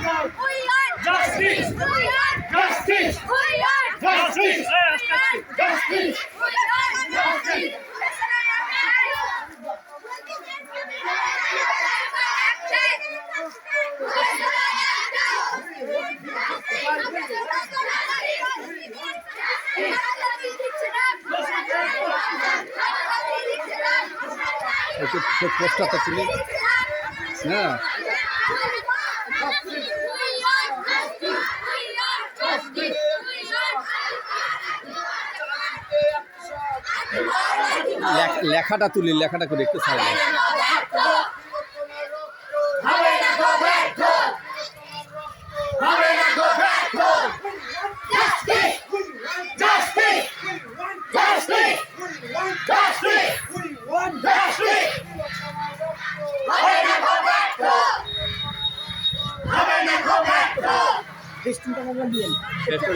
Justice! Justice! Justice! Justice! পোস্টারটা তুলে হ্যাঁ লেখাটা তুলি লেখাটা করে একটু সাইড একটু